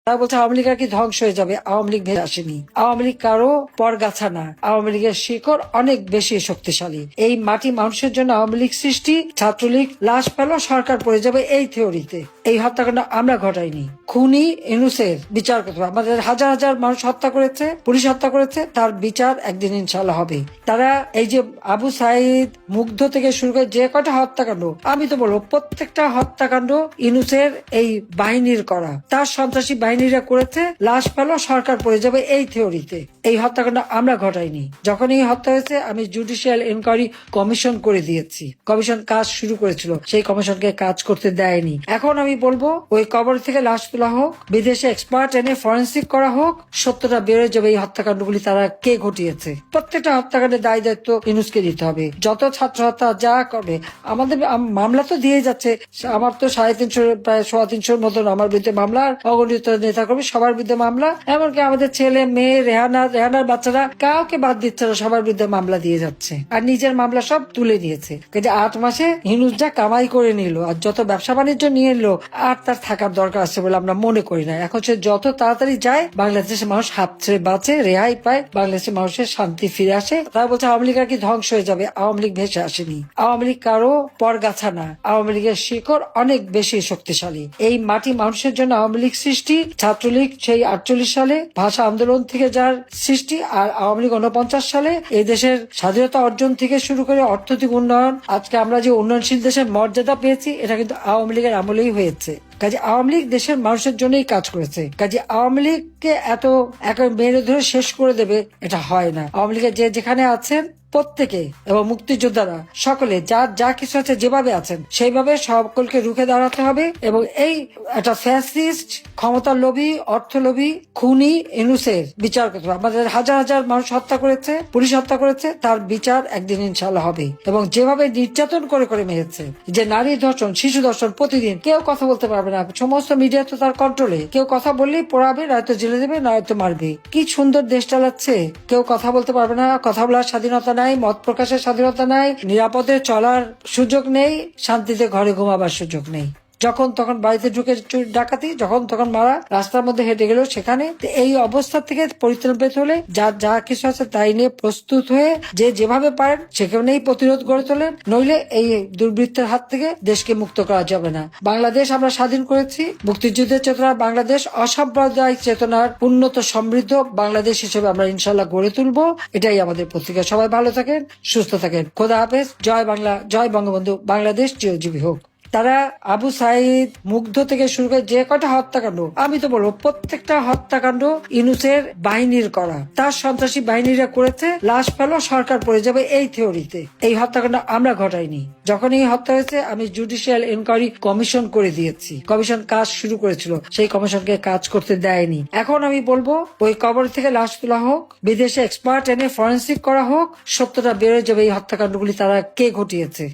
তারা বলছে আওয়ামী লীগ আর কি ধ্বংস হয়ে যাবে, আওয়ামী লীগ ভেবে আসেনি। আওয়ামী লীগ কারো পরগাছা না, আওয়ামী লীগের শিকড় অনেক বেশি শক্তিশালী। এই মাটি মানুষের জন্য আওয়ামী লীগ সৃষ্টি, ছাত্রলীগ লাশ পেল, সরকার পড়ে যাবে এই থিওরিতে। এই হত্যাকাণ্ড আমরা ঘটাইনি। খুনি ইনুসের বিচার করতে হবে। আমাদের হাজার হাজার মানুষ হত্যা করেছে, পুলিশ হত্যা করেছে, তার বিচার একদিন ইনশাল্লাহ হবে। তারা এই যে আবু সাইদ, মুগ্ধ থেকে শুরু করে যে কটা হত্যাকাণ্ড, আমি তো বলবো প্রত্যেকটা হত্যাকাণ্ড ইনুসের এই বাহিনীর করা, তার সন্ত্রাসী বাহিনীরা করেছে, লাশ পেল, সরকার পড়ে যাবে এই থিওরিতে। এই হত্যাকাণ্ড আমরা ঘটাইনি। যখন এই হত্যা হয়েছে আমি জুডিশিয়াল ইনকোয়ারি কমিশন করে দিয়েছি। কমিশন কাজ শুরু করেছিল, সেই কমিশনকে কাজ করতে দেয়নি। এখন আমি বলবো ওই কবর থেকে লাশ তোলা হোক, বিদেশে এক্সপার্ট এনে ফরেন্সিক করা হোক, সত্যটা বেরোয় যাবে এই হত্যাকাণ্ডগুলি তারা কে ঘটিয়েছে। প্রত্যেকটা হত্যাকাণ্ডের দায় দায়িত্ব ইনুসকে দিতে হবে। যত ছাত্র হত্যা যা করবে, আমাদের মামলা তো দিয়ে যাচ্ছে। আমার তো 350 প্রায় 350 মতন আমার বিরুদ্ধে মামলা, অগণিত নেতা কর্মী সবার বিরুদ্ধে মামলা, এমনকি আমাদের ছেলে মেয়ে রেহানার বাচ্চারা কাউকে বাদ দিচ্ছে না, সবার বিরুদ্ধে মামলা দিয়ে যাচ্ছে। আর নিজের মামলা সব তুলে নিয়েছে। কাজে 8 মাসে ইনুস যা কামাই করে নিল আর যত ব্যবসা বাণিজ্য নিয়ে নিল, আর তার থাকার দরকার আছে বলে আমরা মনে করি না। এখন সে যত তাড়াতাড়ি যায়, বাংলাদেশের মানুষ হাত ছেড়ে বাঁচে, রেহাই পায়, বাংলাদেশের মানুষের শান্তি ফিরে আসে। তারা বলছে আওয়ামী লীগ আর কি ধ্বংস হয়ে যাবে, আওয়ামী লীগ ভেসে আসেনি। আওয়ামী লীগ কারো পরগাছা না, আওয়ামী লীগের শিকড় অনেক বেশি শক্তিশালী। এই মাটি মানুষের জন্য আওয়ামী লীগ সৃষ্টি, ছাত্রলীগ সেই 48 সালে ভাষা আন্দোলন থেকে যার সৃষ্টি, আর আওয়ামী লীগ 49 সালে এই দেশের স্বাধীনতা অর্জন থেকে শুরু করে অর্থনৈতিক উন্নয়ন, আজকে আমরা যে উন্নয়নশীল দেশের মর্যাদা পেয়েছি, এটা কিন্তু আওয়ামী লীগের আমলেই হয়েছে। কাজে আওয়ামী লীগ দেশের মানুষের জন্যই কাজ করেছে। কাজে আওয়ামী লীগকে এত মেরে ধরে শেষ করে দেবে, এটা হয় না। আওয়ামী লীগের যেখানে আছেন প্রত্যেকে এবং মুক্তিযোদ্ধারা সকলে যার যা কিছু আছে যেভাবে আছেন সেইভাবে সকলকে রুখে দাঁড়াতে হবে। এবং এই একটা ফ্যাসিস্ট, ক্ষমতার লোভী, অর্থ লোভী খুনি ইনুসের বিচার করতে হবে। আমাদের হাজার হাজার মানুষ হত্যা করেছে, পুলিশ হত্যা করেছে, তার বিচার একদিন ইনশাল্লাহ হবে। এবং যেভাবে নির্যাতন করে করে মেরেছে, যে নারী ধর্ষণ, শিশু ধর্ষণ, প্রতিদিন কেউ কথা বলতে পারবে না, সমস্ত মিডিয়া তো তার কন্ট্রোলে। কেউ কথা বললেই পোড়াবে, নয়তো জেলে দেবে, নয়তো মারবে। কি সুন্দর দেশ চালাচ্ছে। কেউ কথা বলতে পারবে না, কথা বলার স্বাধীনতা নাই, মত প্রকাশের স্বাধীনতা নাই, নিরাপদে চলার সুযোগ নেই, শান্তিতে ঘরে ঘুমাবার সুযোগ নেই। যখন তখন বাড়িতে ঢুকে ডাকাতি, যখন তখন মারা, রাস্তার মধ্যে হেঁটে গেল সেখানে। এই অবস্থা থেকে পরিত্রাণ পেতে হলে যার যা কিছু আছে তাই নিয়ে প্রস্তুত হয়ে যে যেভাবে পারেন সেখানেই প্রতিরোধ গড়ে তোলেন, নইলে এই দুর্বৃত্তের হাত থেকে দেশকে মুক্ত করা যাবে না। বাংলাদেশ আমরা স্বাধীন করেছি মুক্তিযুদ্ধের চেতনার বাংলাদেশ, অসাম্প্রদায়িক চেতনার উন্নত সমৃদ্ধ বাংলাদেশ হিসেবে আমরা ইনশাল্লাহ গড়ে তুলবো। এটাই আমাদের পত্রিকা। সবাই ভালো থাকেন, সুস্থ থাকেন। খোদা হাফেজ। জয় বাংলা, জয় বঙ্গবন্ধু। বাংলাদেশ চিরজীবী হোক। তারা আবু সাইদ, মুগ্ধ থেকে শুরু করে যে কটা হত্যাকাণ্ড, আমি তো বলবো প্রত্যেকটা হত্যাকাণ্ড ইনুসের বাহিনীর করা, তার সন্ত্রাসী বাহিনীরা করেছে, লাশ পেল, সরকার পড়ে যাবে এই থিওরিতে। এই হত্যাকাণ্ড আমরা ঘটাইনি। যখন এই হত্যা হয়েছে আমি জুডিশিয়াল ইনকোয়ারি কমিশন করে দিয়েছি। কমিশন কাজ শুরু করেছিল, সেই কমিশনকে কাজ করতে দেয়নি। এখন আমি বলবো ওই কবর থেকে লাশ তোলা হোক, বিদেশে এক্সপার্ট এনে ফরেন্সিক করা হোক, সত্যটা বেরোয় যাবে এই হত্যাকাণ্ডগুলি তারা কে ঘটিয়েছে।